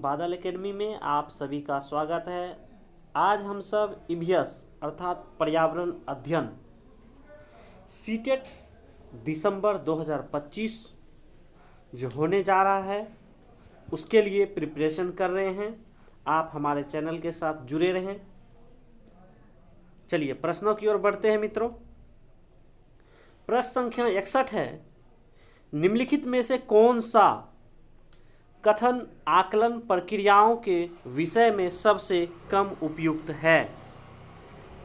बादल एकेडमी में आप सभी का स्वागत है। आज हम सब ईवीएस अर्थात पर्यावरण अध्ययन सीटेट दिसंबर 2025 जो होने जा रहा है उसके लिए प्रिपरेशन कर रहे हैं। आप हमारे चैनल के साथ जुड़े रहें। चलिए प्रश्नों की ओर बढ़ते हैं मित्रों। प्रश्न संख्या 61 है, निम्नलिखित में से कौन सा कथन आकलन प्रक्रियाओं के विषय में सबसे कम उपयुक्त है।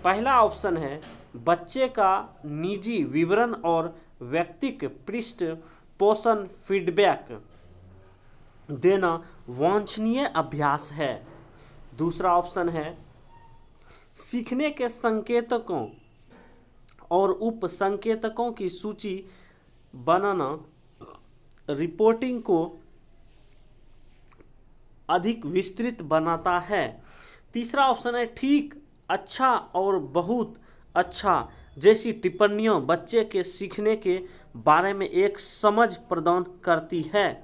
पहला ऑप्शन है, बच्चे का निजी विवरण और व्यक्तिगत पृष्ठ पोषण फीडबैक देना वांछनीय अभ्यास है। दूसरा ऑप्शन है, सीखने के संकेतकों और उप संकेतकों की सूची बनाना रिपोर्टिंग को अधिक विस्तृत बनाता है। तीसरा ऑप्शन है, ठीक, अच्छा और बहुत अच्छा जैसी टिप्पणियों बच्चे के सीखने के बारे में एक समझ प्रदान करती है।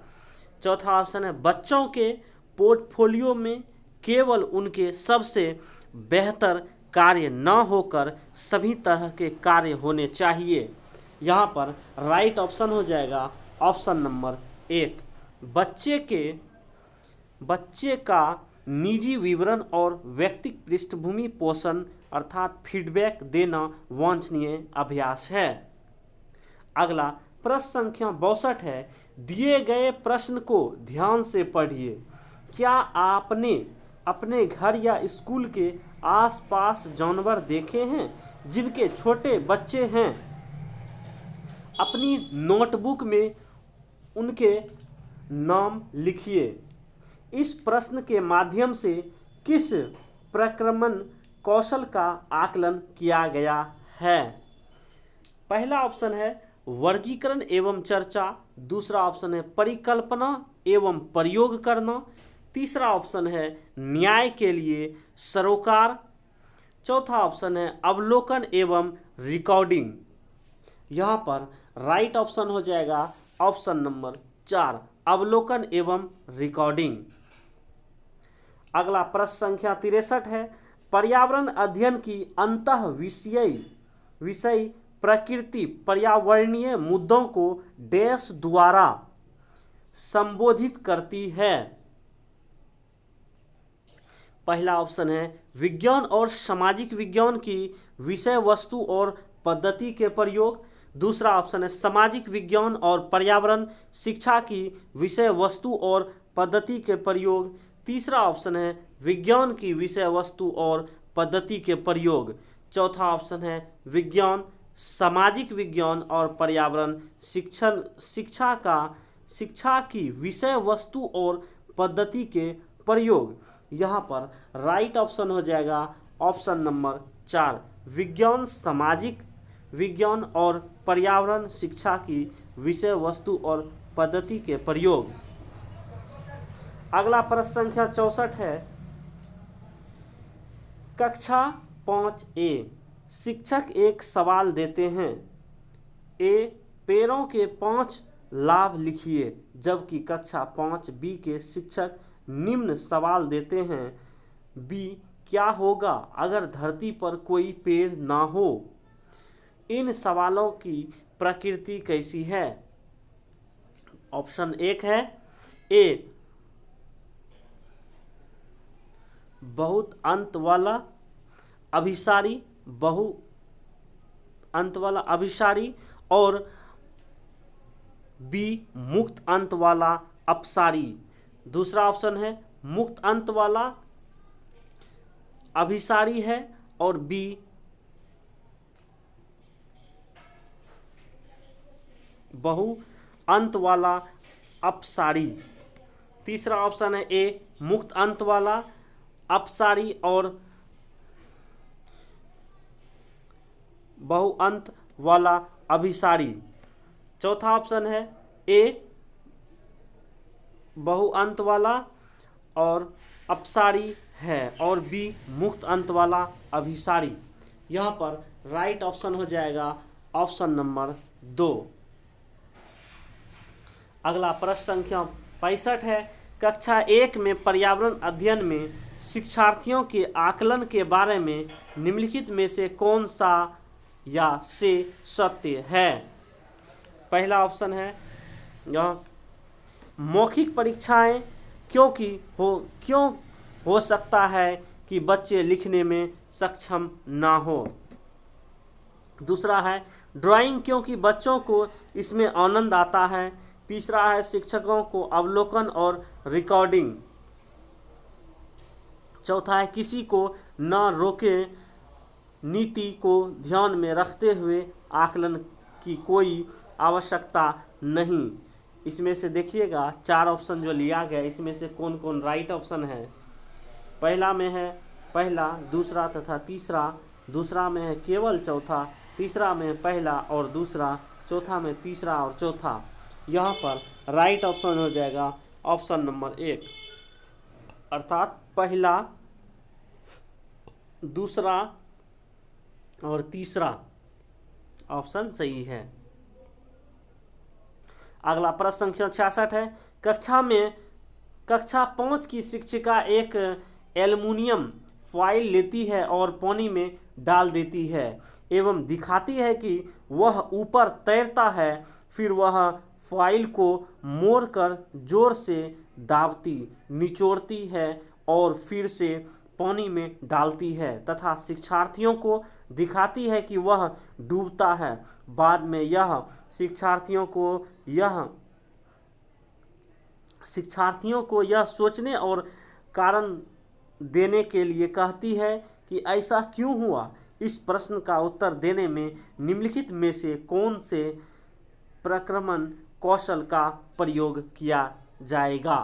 चौथा ऑप्शन है, बच्चों के पोर्टफोलियो में केवल उनके सबसे बेहतर कार्य न होकर सभी तरह के कार्य होने चाहिए। यहाँ पर राइट ऑप्शन हो जाएगा ऑप्शन नंबर 1, बच्चे का निजी विवरण और व्यक्तिगत पृष्ठभूमि पोषण अर्थात फीडबैक देना वांछनीय अभ्यास है। अगला प्रश्न संख्या 62 है, दिए गए प्रश्न को ध्यान से पढ़िए। क्या आपने अपने घर या स्कूल के आसपास जानवर देखे हैं जिनके छोटे बच्चे हैं? अपनी नोटबुक में उनके नाम लिखिए। इस प्रश्न के माध्यम से किस प्रक्रमण कौशल का आकलन किया गया है? पहला ऑप्शन है वर्गीकरण एवं चर्चा, दूसरा ऑप्शन है परिकल्पना एवं प्रयोग करना, तीसरा ऑप्शन है न्याय के लिए सरोकार, चौथा ऑप्शन है अवलोकन एवं रिकॉर्डिंग। यहाँ पर राइट ऑप्शन हो जाएगा ऑप्शन नंबर 4, अवलोकन एवं रिकॉर्डिंग। अगला प्रश्न संख्या 63 है, पर्यावरण अध्ययन की अंतः विषय प्रकृति पर्यावरणीय मुद्दों को डैश द्वारा संबोधित करती है। पहला ऑप्शन है विज्ञान और सामाजिक विज्ञान की विषय वस्तु और पद्धति के प्रयोग, दूसरा ऑप्शन है सामाजिक विज्ञान और पर्यावरण शिक्षा की विषय वस्तु और पद्धति के प्रयोग, तीसरा ऑप्शन है विज्ञान की विषय वस्तु और पद्धति के प्रयोग, चौथा ऑप्शन है विज्ञान सामाजिक विज्ञान और पर्यावरण शिक्षा की विषय वस्तु और पद्धति के प्रयोग। यहाँ पर राइट ऑप्शन हो जाएगा ऑप्शन नंबर 4, विज्ञान सामाजिक विज्ञान और पर्यावरण शिक्षा की विषय वस्तु और पद्धति के प्रयोग। अगला प्रश्न संख्या 64 है, कक्षा 5A शिक्षक एक सवाल देते हैं। ए, पेड़ों के 5 लाभ लिखिए, जबकि कक्षा 5B के शिक्षक निम्न सवाल देते हैं। बी, क्या होगा अगर धरती पर कोई पेड़ ना हो? इन सवालों की प्रकृति कैसी है? ऑप्शन 1 है ए, बहुत अंत वाला अभिसारी, और बी, मुक्त अंत वाला अपसारी। दूसरा ऑप्शन है मुक्त अंत वाला अभिसारी है और बी बहु अंत वाला अपसारी। तीसरा ऑप्शन है ए, मुक्त अंत वाला अपसारी और बहु अंत वाला अभिसारी। चौथा ऑप्शन है ए, बहु अंत वाला और अपसारी है और बी, मुक्त अंत वाला अभिसारी। यहाँ पर राइट ऑप्शन हो जाएगा ऑप्शन नंबर 2। अगला प्रश्न संख्या 65 है, कक्षा 1 में पर्यावरण अध्ययन में शिक्षार्थियों के आकलन के बारे में निम्नलिखित में से कौन सा या से सत्य है? पहला ऑप्शन है यह मौखिक परीक्षाएं क्यों हो सकता है कि बच्चे लिखने में सक्षम ना हो। दूसरा है ड्राइंग क्योंकि बच्चों को इसमें आनंद आता है। तीसरा है शिक्षकों को अवलोकन और रिकॉर्डिंग। चौथा है किसी को न रोके, नीति को ध्यान में रखते हुए आकलन की कोई आवश्यकता नहीं। इसमें से देखिएगा 4 ऑप्शन जो लिया गया इसमें से कौन कौन राइट ऑप्शन है। पहला में है पहला, दूसरा तथा तीसरा, दूसरा में है केवल चौथा, तीसरा में पहला और दूसरा, चौथा में तीसरा और चौथा। यहाँ पर राइट ऑप्शन हो जाएगा ऑप्शन नंबर 1, अर्थात पहला, दूसरा और तीसरा ऑप्शन सही है। अगला प्रश्न संख्या 66 है। कक्षा 5 की शिक्षिका एक एल्युमिनियम फॉइल लेती है और पानी में डाल देती है एवं दिखाती है कि वह ऊपर तैरता है। फिर वह फॉइल को मोड़कर जोर से दाबती, निचोड़ती है और फिर से पानी में डालती है तथा शिक्षार्थियों को दिखाती है कि वह डूबता है। बाद में यह शिक्षार्थियों को यह सोचने और कारण देने के लिए कहती है कि ऐसा क्यों हुआ। इस प्रश्न का उत्तर देने में निम्नलिखित में से कौन से प्रक्रमण कौशल का प्रयोग किया जाएगा?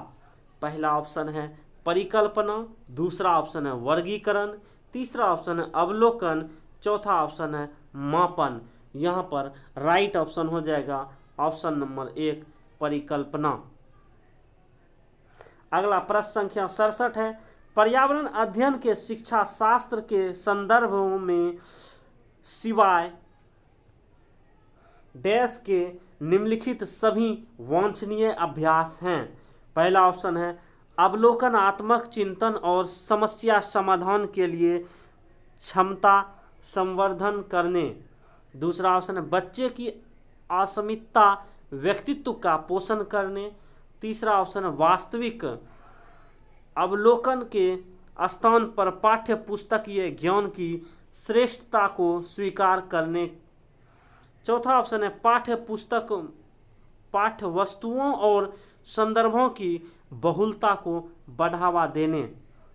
पहला ऑप्शन है परिकल्पना, दूसरा ऑप्शन है वर्गीकरण, तीसरा ऑप्शन है अवलोकन, चौथा ऑप्शन है मापन। यहाँ पर राइट ऑप्शन हो जाएगा ऑप्शन नंबर 1 परिकल्पना। अगला प्रश्न संख्या 67 है। पर्यावरण अध्ययन के शिक्षा शास्त्र के संदर्भों में सिवाय डैश के निम्नलिखित सभी वांछनीय अभ्यास हैं। पहला ऑप्शन है अवलोकनात्मक चिंतन और समस्या समाधान के लिए क्षमता संवर्धन करने। दूसरा ऑप्शन है बच्चे की अस्मिता व्यक्तित्व का पोषण करने। तीसरा ऑप्शन है वास्तविक अवलोकन के स्थान पर पाठ्य पुस्तकीय ज्ञान की श्रेष्ठता को स्वीकार करने। चौथा ऑप्शन है पाठ्य वस्तुओं और संदर्भों की बहुलता को बढ़ावा देने।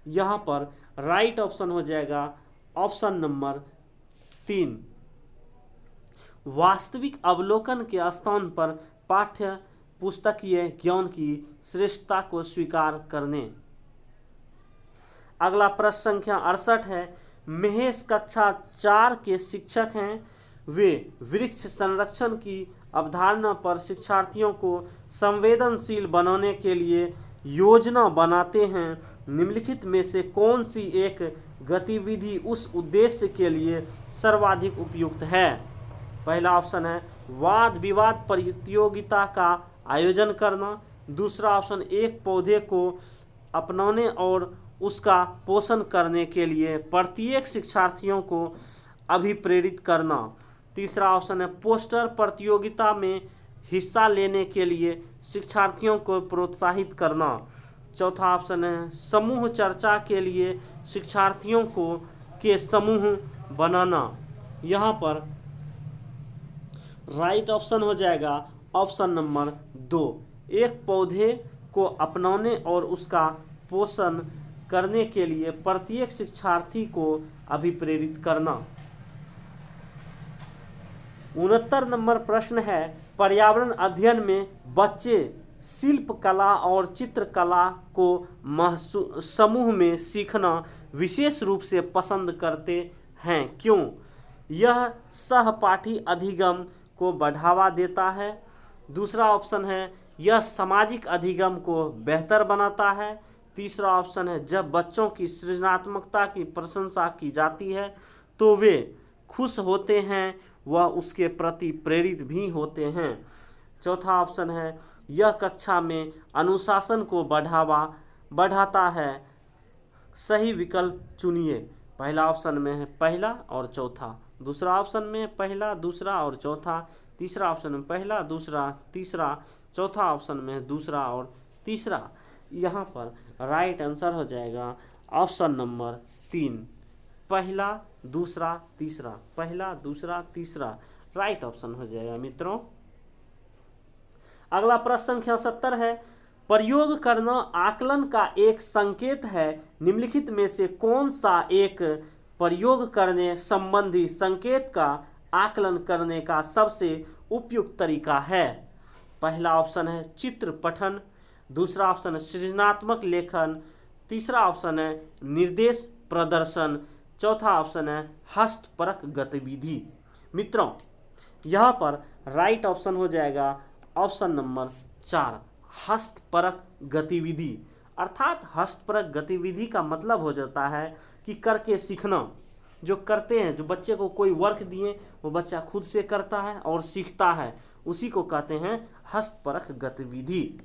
यहाँ पर राइट ऑप्शन हो जाएगा ऑप्शन नंबर 3 वास्तविक अवलोकन के स्थान पर पाठ्य पुस्तकीय ज्ञान की श्रेष्ठता को स्वीकार करने। अगला प्रश्न संख्या 68 है। महेश कक्षा 4 के शिक्षक हैं। वे वृक्ष संरक्षण की अवधारणा पर शिक्षार्थियों को संवेदनशील बनाने के लिए योजना बनाते हैं। निम्नलिखित में से कौन सी एक गतिविधि उस उद्देश्य के लिए सर्वाधिक उपयुक्त है? पहला ऑप्शन है वाद विवाद प्रतियोगिता का आयोजन करना। दूसरा ऑप्शन एक पौधे को अपनाने और उसका पोषण करने के लिए प्रत्येक शिक्षार्थियों को अभिप्रेरित करना। तीसरा ऑप्शन है पोस्टर प्रतियोगिता में हिस्सा लेने के लिए शिक्षार्थियों को प्रोत्साहित करना। चौथा ऑप्शन है समूह चर्चा के लिए शिक्षार्थियों के समूह बनाना। यहाँ पर राइट ऑप्शन हो जाएगा ऑप्शन नंबर 2 एक पौधे को अपनाने और उसका पोषण करने के लिए प्रत्येक शिक्षार्थी को अभिप्रेरित करना। 69 नंबर प्रश्न है। पर्यावरण अध्ययन में बच्चे शिल्प कला और चित्रकला को समूह में सीखना विशेष रूप से पसंद करते हैं, क्यों? यह सहपाठी अधिगम को बढ़ावा देता है। दूसरा ऑप्शन है यह सामाजिक अधिगम को बेहतर बनाता है। तीसरा ऑप्शन है जब बच्चों की सृजनात्मकता की प्रशंसा की जाती है तो वे खुश होते हैं, वह उसके प्रति प्रेरित भी होते हैं। चौथा ऑप्शन है यह कक्षा में अनुशासन को बढ़ाता है। सही विकल्प चुनिए। पहला ऑप्शन में है पहला और चौथा, दूसरा ऑप्शन में पहला, दूसरा और चौथा, तीसरा ऑप्शन में पहला, दूसरा, तीसरा, चौथा ऑप्शन में दूसरा और तीसरा। यहाँ पर राइट आंसर हो जाएगा ऑप्शन नंबर 3, पहला, दूसरा, तीसरा। पहला, दूसरा, तीसरा राइट ऑप्शन हो जाएगा मित्रों। अगला प्रश्न संख्या 70 है, प्रयोग करना आकलन का एक संकेत है, निम्नलिखित में से कौन सा एक प्रयोग करने संबंधी संकेत का आकलन करने का सबसे उपयुक्त तरीका है? पहला ऑप्शन है चित्र पठन, दूसरा ऑप्शन है सृजनात्मक लेखन, तीसरा ऑप्शन है निर्देश प्रदर्शन, चौथा ऑप्शन है हस्तपरक गतिविधि। मित्रों यहाँ पर राइट ऑप्शन हो जाएगा ऑप्शन नंबर 4, हस्तपरक गतिविधि। अर्थात हस्तपरक गतिविधि का मतलब हो जाता है कि करके सीखना। जो करते हैं, जो बच्चे को कोई वर्क दिए वो बच्चा खुद से करता है और सीखता है, उसी को कहते हैं हस्तपरक गतिविधि।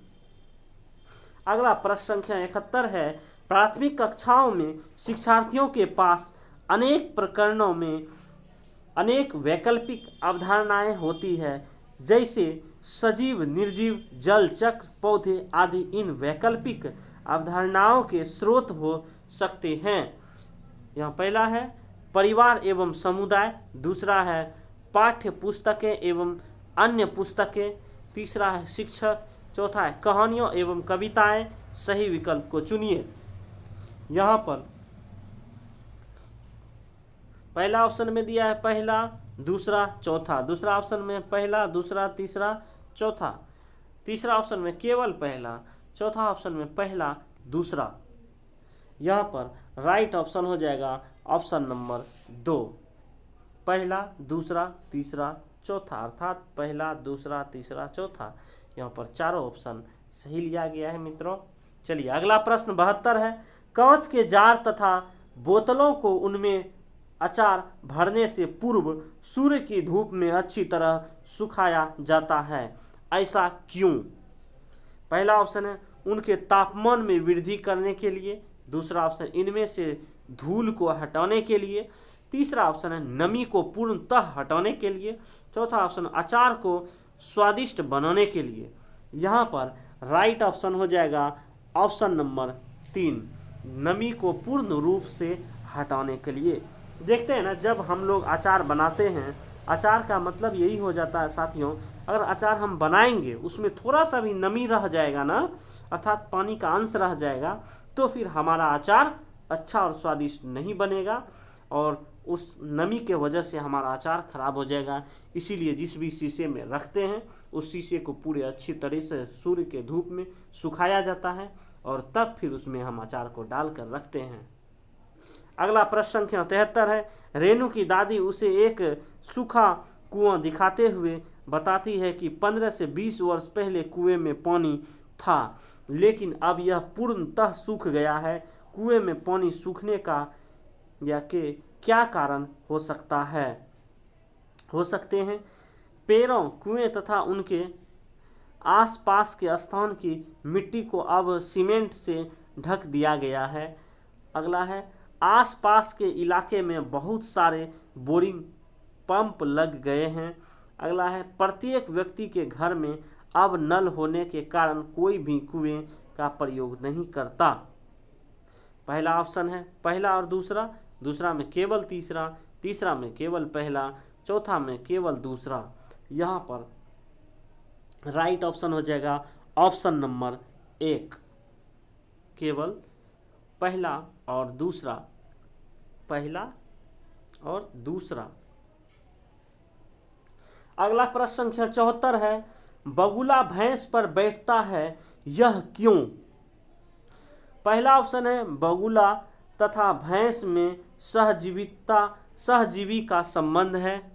अगला प्रश्न संख्या 71 है, प्राथमिक कक्षाओं में शिक्षार्थियों के पास अनेक प्रकरणों में अनेक वैकल्पिक अवधारणाएं होती है, जैसे सजीव, निर्जीव, जल, चक्र, पौधे आदि। इन वैकल्पिक अवधारणाओं के स्रोत हो सकते हैं। यहाँ पहला है परिवार एवं समुदाय, दूसरा है पाठ्य पुस्तकें एवं अन्य पुस्तकें, तीसरा है शिक्षक, चौथा है कहानियों एवं कविताएं। सही विकल्प को चुनिए। यहाँ पर पहला ऑप्शन में दिया है पहला, दूसरा, चौथा, दूसरा ऑप्शन में पहला, दूसरा, तीसरा, चौथा, तीसरा ऑप्शन में केवल पहला, चौथा ऑप्शन में पहला, दूसरा। यहाँ पर राइट ऑप्शन हो जाएगा ऑप्शन नंबर 2, पहला, दूसरा, तीसरा, चौथा। अर्थात पहला, दूसरा, तीसरा, चौथा। यहाँ पर चारों ऑप्शन सही लिया गया है मित्रों। चलिए अगला प्रश्न 72 है, कांच के जार तथा बोतलों को उनमें अचार भरने से पूर्व सूर्य की धूप में अच्छी तरह सुखाया जाता है, ऐसा क्यों? पहला ऑप्शन है उनके तापमान में वृद्धि करने के लिए, दूसरा ऑप्शन इनमें से धूल को हटाने के लिए, तीसरा ऑप्शन है नमी को पूर्णतः हटाने के लिए, चौथा ऑप्शन अचार को स्वादिष्ट बनाने के लिए। यहाँ पर राइट ऑप्शन हो जाएगा ऑप्शन नंबर 3, नमी को पूर्ण रूप से हटाने के लिए। देखते हैं ना, जब हम लोग अचार बनाते हैं, अचार का मतलब यही हो जाता है साथियों, अगर अचार हम बनाएंगे उसमें थोड़ा सा भी नमी रह जाएगा ना, अर्थात पानी का अंश रह जाएगा, तो फिर हमारा अचार अच्छा और स्वादिष्ट नहीं बनेगा और उस नमी के वजह से हमारा अचार खराब हो जाएगा। इसीलिए जिस भी शीशे में रखते हैं उस शीशे को पूरे अच्छी तरह से सूर्य के धूप में सुखाया जाता है और तब फिर उसमें हम अचार को डालकर रखते हैं। अगला प्रश्न संख्या 73 है, रेणु की दादी उसे एक सूखा कुआं दिखाते हुए बताती है कि 15 से 20 वर्ष पहले कुएं में पानी था, लेकिन अब यह पूर्णतः सूख गया है। कुएं में पानी सूखने का या के क्या कारण हो सकता है? हो सकते हैं पेड़ों, कुएं तथा उनके आसपास के स्थान की मिट्टी को अब सीमेंट से ढक दिया गया है। अगला है आसपास के इलाके में बहुत सारे बोरिंग पंप लग गए हैं। अगला है प्रत्येक व्यक्ति के घर में अब नल होने के कारण कोई भी कुएं का प्रयोग नहीं करता। पहला ऑप्शन है पहला और दूसरा, दूसरा में केवल तीसरा, तीसरा में केवल पहला, चौथा में केवल दूसरा। यहाँ पर राइट ऑप्शन हो जाएगा ऑप्शन नंबर 1, केवल पहला और दूसरा, पहला और दूसरा। अगला प्रश्न संख्या 74 है, बगुला भैंस पर बैठता है, यह क्यों? पहला ऑप्शन है बगुला तथा भैंस में सहजीवी का संबंध है।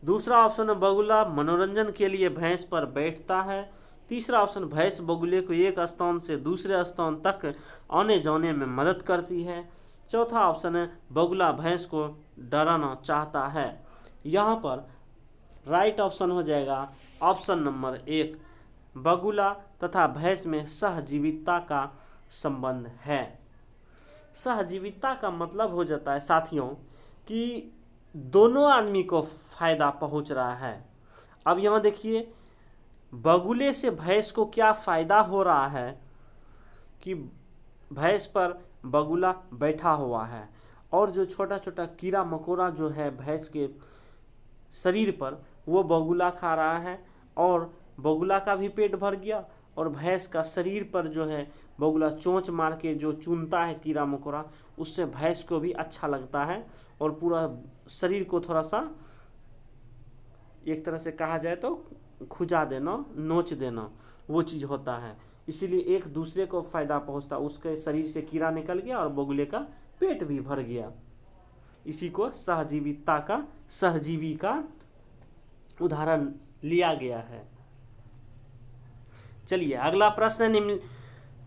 दूसरा ऑप्शन है बगुला मनोरंजन के लिए भैंस पर बैठता है। तीसरा ऑप्शन भैंस बगुले को एक स्थान से दूसरे स्थान तक आने जाने में मदद करती है। चौथा ऑप्शन है बगुला भैंस को डराना चाहता है। यहाँ पर राइट ऑप्शन हो जाएगा ऑप्शन नंबर 1, बगुला तथा भैंस में सहजीविता का संबंध है। सहजीविता का मतलब हो जाता है साथियों कि दोनों आदमी को फायदा पहुंच रहा है। अब यहाँ देखिए, बगुले से भैंस को क्या फायदा हो रहा है कि भैंस पर बगुला बैठा हुआ है और जो छोटा छोटा कीड़ा मकोड़ा जो है भैंस के शरीर पर वो बगुला खा रहा है और बगुला का भी पेट भर गया और भैंस का शरीर पर जो है बगुला चोंच मार के जो चुनता है कीड़ा मकोड़ा, उससे भैंस को भी अच्छा लगता है और पूरा शरीर को थोड़ा सा एक तरह से कहा जाए तो खुजा देना, नोच देना, वो चीज़ होता है। इसीलिए एक दूसरे को फायदा पहुंचता, उसके शरीर से कीड़ा निकल गया और बगुले का पेट भी भर गया। इसी को सहजीविता का, सहजीवी का उदाहरण लिया गया है। चलिए अगला प्रश्न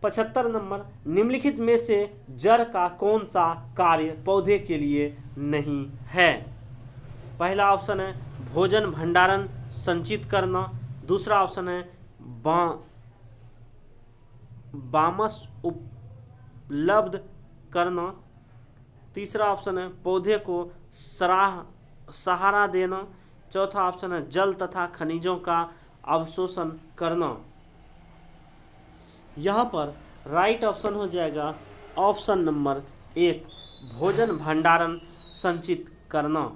75 नंबर, निम्नलिखित में से जड़ का कौन सा कार्य पौधे के लिए नहीं है? पहला ऑप्शन है भोजन भंडारण संचित करना, दूसरा ऑप्शन है बामस उपलब्ध करना, तीसरा ऑप्शन है पौधे को सहारा देना, चौथा ऑप्शन है जल तथा खनिजों का अवशोषण करना। यहाँ पर राइट ऑप्शन हो जाएगा ऑप्शन नंबर 1, भोजन भंडारण संचित करना।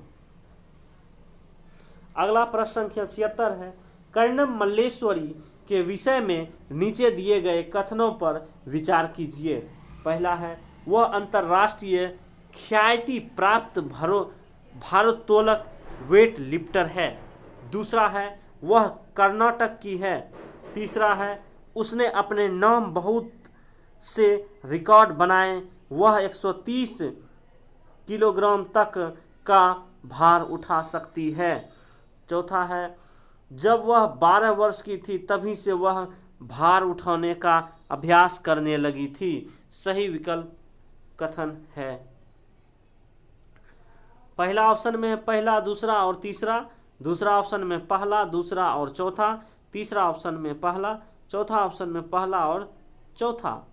अगला प्रश्न संख्या 76 है, कर्णम मल्लेश्वरी के विषय में नीचे दिए गए कथनों पर विचार कीजिए। पहला है वह अंतर्राष्ट्रीय ख्याति प्राप्त भारोत्तोलक वेट लिफ्टर है, दूसरा है वह कर्नाटक की है, तीसरा है उसने अपने नाम बहुत से रिकॉर्ड बनाए, वह 130 किलोग्राम तक का भार उठा सकती है, चौथा है जब वह 12 वर्ष की थी तभी से वह भार उठाने का अभ्यास करने लगी थी। सही विकल्प कथन है। पहला ऑप्शन में पहला, दूसरा और तीसरा, दूसरा ऑप्शन में पहला, दूसरा और चौथा, तीसरा ऑप्शन में पहला, चौथा ऑप्शन में पहला और चौथा।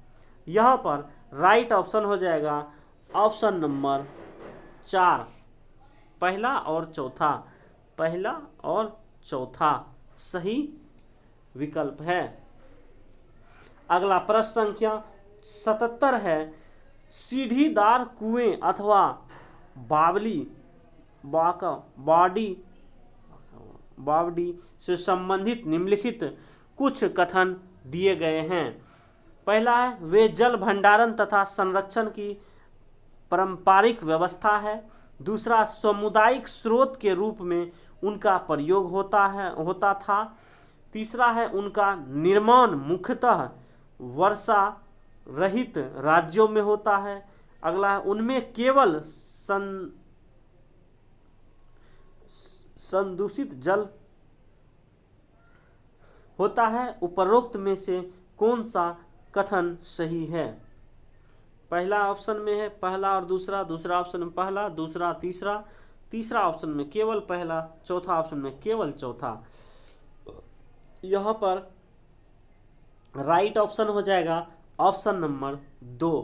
यहाँ पर राइट ऑप्शन हो जाएगा ऑप्शन नंबर 4, पहला और चौथा, पहला और चौथा सही विकल्प है। अगला प्रश्न संख्या 77 है, सीढ़ीदार कुएं अथवा बावड़ी से संबंधित निम्नलिखित कुछ कथन दिए गए हैं। पहला है वे जल भंडारण तथा संरक्षण की पारंपरिक व्यवस्था है, दूसरा सामुदायिक स्रोत के रूप में उनका प्रयोग होता था, तीसरा है उनका निर्माण मुख्यतः वर्षा रहित राज्यों में होता है, अगला है उनमें केवल संदूषित जल होता है। उपरोक्त में से कौन सा कथन सही है? पहला ऑप्शन में है पहला और दूसरा, दूसरा ऑप्शन में पहला, दूसरा तीसरा, तीसरा ऑप्शन में केवल पहला, चौथा ऑप्शन में केवल चौथा। यहाँ पर राइट ऑप्शन हो जाएगा ऑप्शन नंबर 2,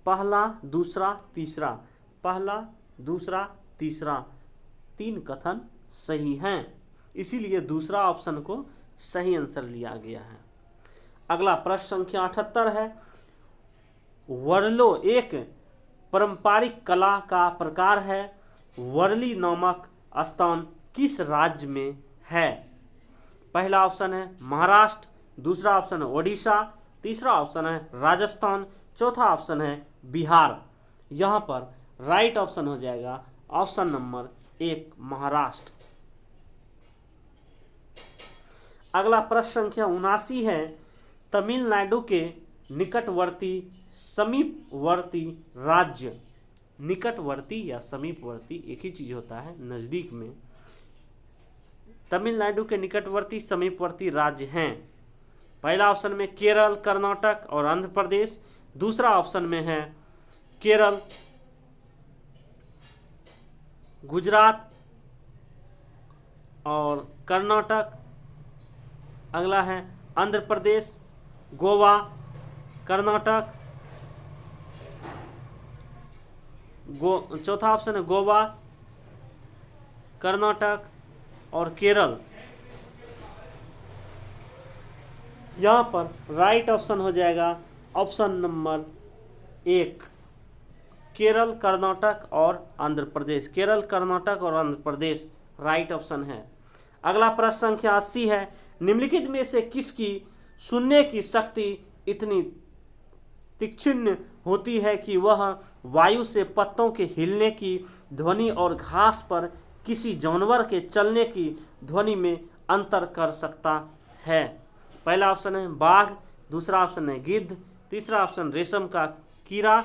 पहला दूसरा तीसरा, पहला दूसरा तीसरा, 3 कथन सही हैं, इसीलिए दूसरा ऑप्शन को सही आंसर लिया गया है। अगला प्रश्न संख्या 78 है, वर्लो एक पारंपरिक कला का प्रकार है, वर्ली नामक स्थान किस राज्य में है? पहला ऑप्शन है महाराष्ट्र, दूसरा ऑप्शन है ओडिशा, तीसरा ऑप्शन है राजस्थान, चौथा ऑप्शन है बिहार। यहाँ पर राइट ऑप्शन हो जाएगा ऑप्शन नंबर 1, महाराष्ट्र। अगला प्रश्न संख्या 79 है, तमिलनाडु के निकटवर्ती समीपवर्ती राज्य, निकटवर्ती या समीपवर्ती एक ही चीज होता है, नजदीक में, तमिलनाडु के निकटवर्ती समीपवर्ती राज्य हैं। पहला ऑप्शन में केरल, कर्नाटक और आंध्र प्रदेश, दूसरा ऑप्शन में है केरल, गुजरात और कर्नाटक। अगला है आंध्र प्रदेश, गोवा, कर्नाटक, चौथा ऑप्शन है गोवा, कर्नाटक और केरल। यहाँ पर राइट ऑप्शन हो जाएगा ऑप्शन नंबर 1, केरल, कर्नाटक और आंध्र प्रदेश। केरल, कर्नाटक और आंध्र प्रदेश राइट ऑप्शन है। अगला प्रश्न संख्या 80 है, निम्नलिखित में से किसकी सुनने की शक्ति इतनी तीक्ष्ण होती है कि वह वायु से पत्तों के हिलने की ध्वनि और घास पर किसी जानवर के चलने की ध्वनि में अंतर कर सकता है। पहला ऑप्शन है बाघ, दूसरा ऑप्शन है गिद्ध, तीसरा ऑप्शन रेशम का कीड़ा,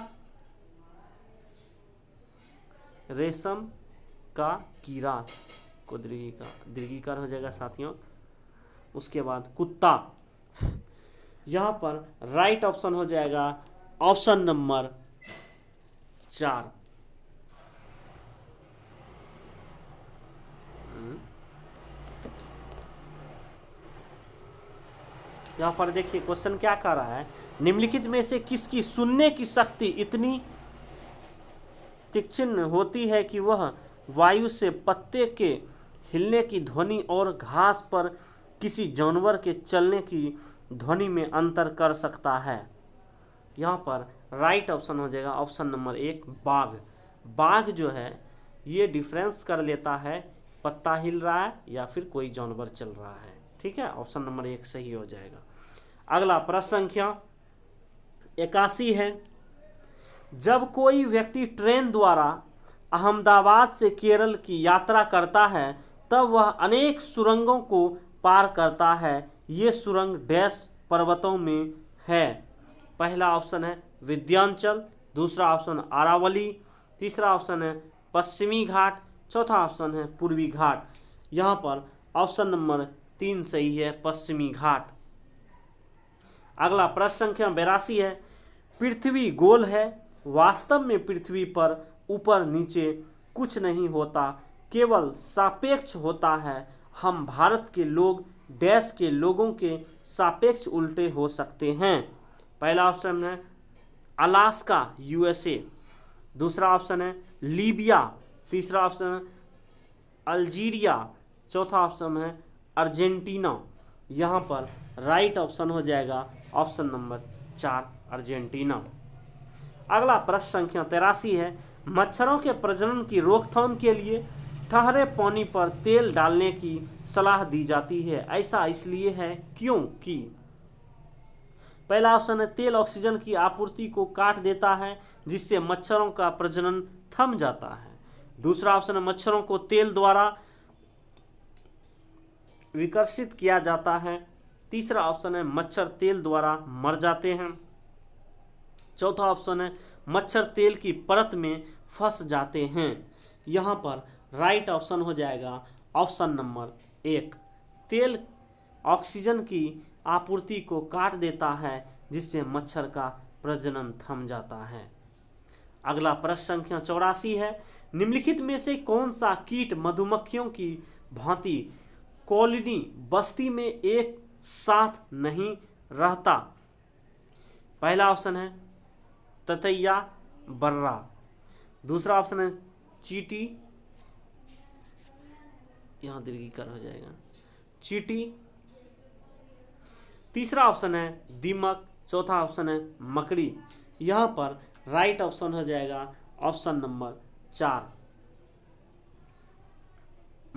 रेशम का कीड़ा को दीर्घिकार हो जाएगा साथियों। उसके बाद कुत्ता। यहाँ पर राइट ऑप्शन हो जाएगा ऑप्शन नंबर 4। यहाँ पर देखिए क्वेश्चन क्या कर रहा है, निम्नलिखित में से किसकी सुनने की शक्ति इतनी तीक्ष्ण होती है कि वह वायु से पत्ते के हिलने की ध्वनि और घास पर किसी जानवर के चलने की ध्वनि में अंतर कर सकता है। यहाँ पर राइट ऑप्शन हो जाएगा ऑप्शन नंबर 1, बाघ। बाघ जो है ये डिफरेंस कर लेता है पत्ता हिल रहा है या फिर कोई जानवर चल रहा है। ठीक है, ऑप्शन नंबर 1 सही हो जाएगा। अगला प्रश्न संख्या 81 है, जब कोई व्यक्ति ट्रेन द्वारा अहमदाबाद से केरल की यात्रा करता है तब वह अनेक सुरंगों को पार करता है। ये सुरंग डैश पर्वतों में है। पहला ऑप्शन है विंध्याचल, दूसरा ऑप्शन अरावली, तीसरा ऑप्शन है पश्चिमी घाट, चौथा ऑप्शन है पूर्वी घाट। यहाँ पर ऑप्शन नंबर 3 सही है, पश्चिमी घाट। अगला प्रश्न संख्या 82 है, पृथ्वी गोल है, वास्तव में पृथ्वी पर ऊपर नीचे कुछ नहीं होता, केवल सापेक्ष होता है। हम भारत के लोग डैश के लोगों के सापेक्ष उल्टे हो सकते हैं। पहला ऑप्शन है अलास्का USA, दूसरा ऑप्शन है लीबिया, तीसरा ऑप्शन है अल्जीरिया, चौथा ऑप्शन है अर्जेंटीना। यहाँ पर राइट ऑप्शन हो जाएगा ऑप्शन नंबर 4, अर्जेंटीना। अगला प्रश्न संख्या 83 है, मच्छरों के प्रजनन की रोकथाम के लिए ठहरे पानी पर तेल डालने की सलाह दी जाती है। ऐसा इसलिए है क्योंकि पहला ऑप्शन है तेल ऑक्सीजन की आपूर्ति को काट देता है जिससे मच्छरों का प्रजनन थम जाता है। दूसरा ऑप्शन है मच्छरों को तेल द्वारा विकर्षित किया जाता है। तीसरा ऑप्शन है मच्छर तेल द्वारा मर जाते हैं। चौथा ऑप्शन है मच्छर तेल की परत में फंस जाते हैं। यहाँ पर राइट ऑप्शन हो जाएगा ऑप्शन नंबर 1, तेल ऑक्सीजन की आपूर्ति को काट देता है जिससे मच्छर का प्रजनन थम जाता है। अगला प्रश्न संख्या 84 है, निम्नलिखित में से कौन सा कीट मधुमक्खियों की भांति कॉलोनी बस्ती में एक साथ नहीं रहता। पहला ऑप्शन है ततैया बर्रा, दूसरा ऑप्शन है चींटी, यहाँ दीर्घिकार हो जाएगा चींटी, तीसरा ऑप्शन है दीमक, चौथा ऑप्शन है मकड़ी। यहाँ पर राइट ऑप्शन हो जाएगा ऑप्शन नंबर 4,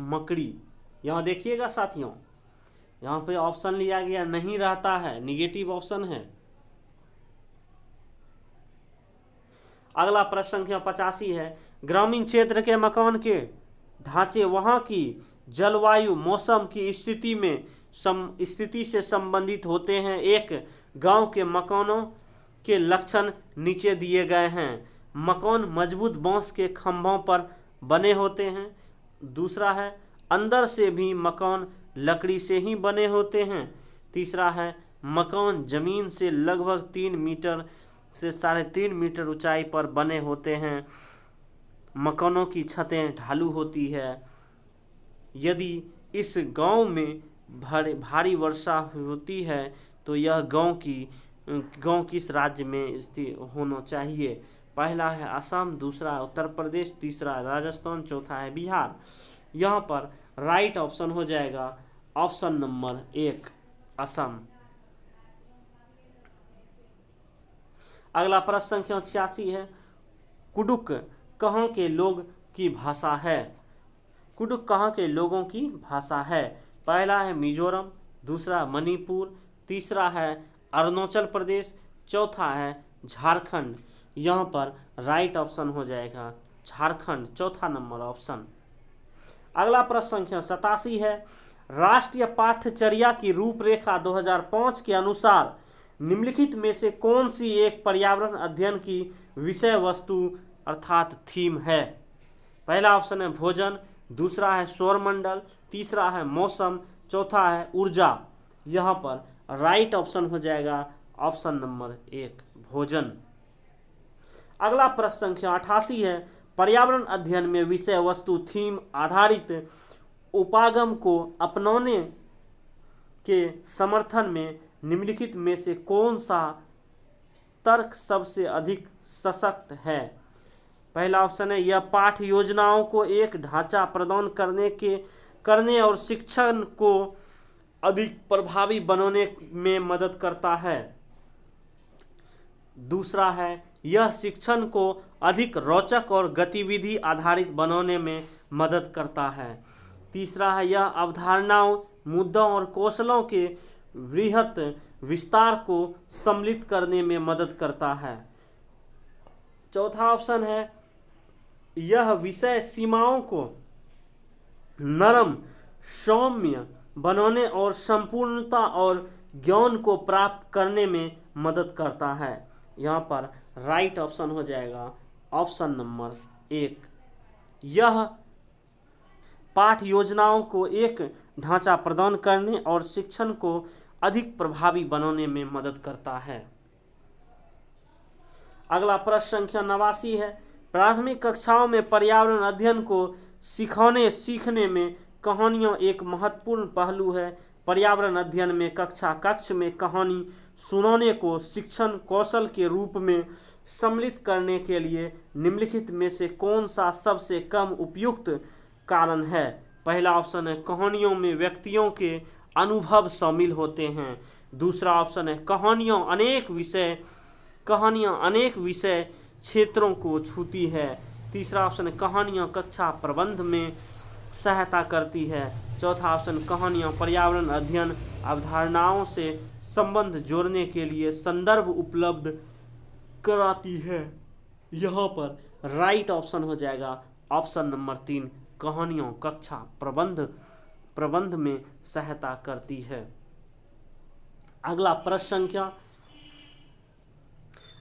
मकड़ी। यहाँ देखिएगा साथियों, यहाँ पे ऑप्शन लिया गया नहीं रहता है, निगेटिव ऑप्शन है। अगला प्रश्न संख्या 85 है, ग्रामीण क्षेत्र के मकान के ढांचे वहाँ की जलवायु मौसम की स्थिति से संबंधित होते हैं। एक गांव के मकानों के लक्षण नीचे दिए गए हैं। मकान मजबूत बांस के खंभों पर बने होते हैं। दूसरा है अंदर से भी मकान लकड़ी से ही बने होते हैं। तीसरा है मकान जमीन से लगभग 3 मीटर से 3.5 मीटर ऊंचाई पर बने होते हैं। मकानों की छतें ढालू होती है। यदि इस गांव में भारी वर्षा होती है तो यह गांव किस राज्य में स्थित होना चाहिए? पहला है असम, दूसरा उत्तर प्रदेश, तीसरा राजस्थान, चौथा है बिहार। यहाँ पर राइट ऑप्शन हो जाएगा ऑप्शन नंबर 1 असम। अगला प्रश्न संख्या 86 है, कुडुक कहाँ के लोग की भाषा है? कुडुक कहाँ के लोगों की भाषा है? पहला है मिजोरम, दूसरा मणिपुर, तीसरा है अरुणाचल प्रदेश, चौथा है झारखंड। यहाँ पर राइट ऑप्शन हो जाएगा झारखंड, चौथा नंबर ऑप्शन। अगला प्रश्न संख्या 87 है, राष्ट्रीय पाठ्यचर्या की रूपरेखा 2005 के अनुसार निम्नलिखित में से कौन सी एक पर्यावरण अध्ययन की विषय वस्तु अर्थात थीम है? पहला ऑप्शन है भोजन, दूसरा है सौरमंडल, तीसरा है मौसम, चौथा है ऊर्जा। यहाँ पर राइट ऑप्शन हो जाएगा ऑप्शन नंबर 1 भोजन। अगला प्रश्न संख्या 88 है, पर्यावरण अध्ययन में विषय वस्तु थीम आधारित उपागम को अपनाने के समर्थन में निम्नलिखित में से कौन सा तर्क सबसे अधिक सशक्त है? पहला ऑप्शन है यह पाठ योजनाओं को एक ढांचा प्रदान करने और शिक्षण को अधिक प्रभावी बनाने में मदद करता है। दूसरा है यह शिक्षण को अधिक रोचक और गतिविधि आधारित बनाने में मदद करता है। तीसरा है यह अवधारणाओं, मुद्दों और कौशलों के वृहत विस्तार को सम्मिलित करने में मदद करता है। चौथा ऑप्शन है यह विषय सीमाओं को नरम, सौम्य बनाने और संपूर्णता और ज्ञान को प्राप्त करने में मदद करता है। यहाँ पर राइट ऑप्शन हो जाएगा ऑप्शन नंबर 1। यह पाठ योजनाओं को एक ढांचा प्रदान करने और शिक्षण को अधिक प्रभावी बनाने में मदद करता है। अगला प्रश्न संख्या 89 है, प्राथमिक कक्षाओं में पर्यावरण अध्ययन को सीखने में कहानियाँ एक महत्वपूर्ण पहलू है। पर्यावरण अध्ययन में कक्ष में कहानी सुनाने को शिक्षण कौशल के रूप में सम्मिलित करने के लिए निम्नलिखित में से कौन सा सबसे कम उपयुक्त कारण है? पहला ऑप्शन है कहानियों में व्यक्तियों के अनुभव शामिल होते हैं। दूसरा ऑप्शन है कहानियाँ अनेक विषय क्षेत्रों को छूती है। तीसरा ऑप्शन है कहानियाँ कक्षा प्रबंध में सहायता करती है। चौथा ऑप्शन कहानियाँ पर्यावरण अध्ययन अवधारणाओं से संबंध जोड़ने के लिए संदर्भ उपलब्ध कराती है। यहाँ पर राइट ऑप्शन हो जाएगा ऑप्शन नंबर 3 कहानियाँ कक्षा प्रबंध में सहायता करती है। अगला प्रश्न संख्या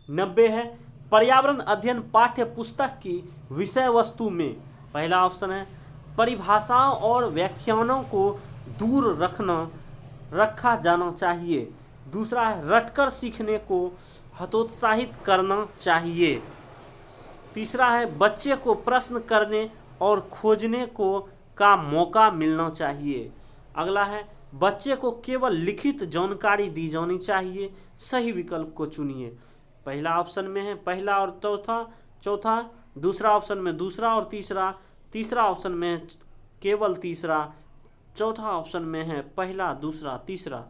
90 है, पर्यावरण अध्ययन पाठ्य पुस्तक की विषय वस्तु में पहला ऑप्शन है परिभाषाओं और व्याख्यानों को दूर रखा जाना चाहिए। दूसरा है रटकर सीखने को हतोत्साहित करना चाहिए। तीसरा है बच्चे को प्रश्न करने और खोजने का मौका मिलना चाहिए। अगला है बच्चे को केवल लिखित जानकारी दी जानी चाहिए। सही विकल्प को चुनिए। पहला ऑप्शन में है पहला और चौथा, दूसरा ऑप्शन में दूसरा और तीसरा ऑप्शन में केवल तीसरा, चौथा ऑप्शन में है पहला, दूसरा, तीसरा।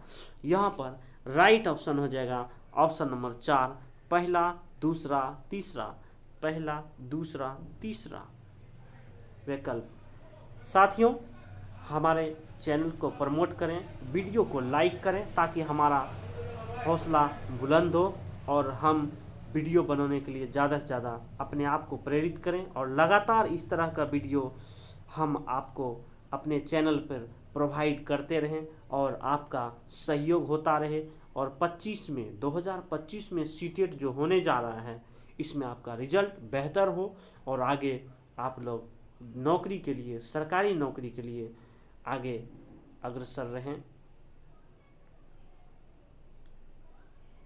यहाँ पर राइट ऑप्शन हो जाएगा ऑप्शन नंबर 4 पहला, दूसरा, तीसरा, पहला, दूसरा, तीसरा विकल्प। साथियों, हमारे चैनल को प्रमोट करें, वीडियो को लाइक करें ताकि हमारा हौसला बुलंद हो और हम वीडियो बनाने के लिए ज़्यादा से ज़्यादा अपने आप को प्रेरित करें और लगातार इस तरह का वीडियो हम आपको अपने चैनल पर प्रोवाइड करते रहें और आपका सहयोग होता रहे। और 2025 में सीटेट जो होने जा रहा है इसमें आपका रिजल्ट बेहतर हो और आगे आप लोग नौकरी के लिए, सरकारी नौकरी के लिए आगे अग्रसर रहें।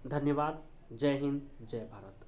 धन्यवाद। जय हिंद, जय भारत।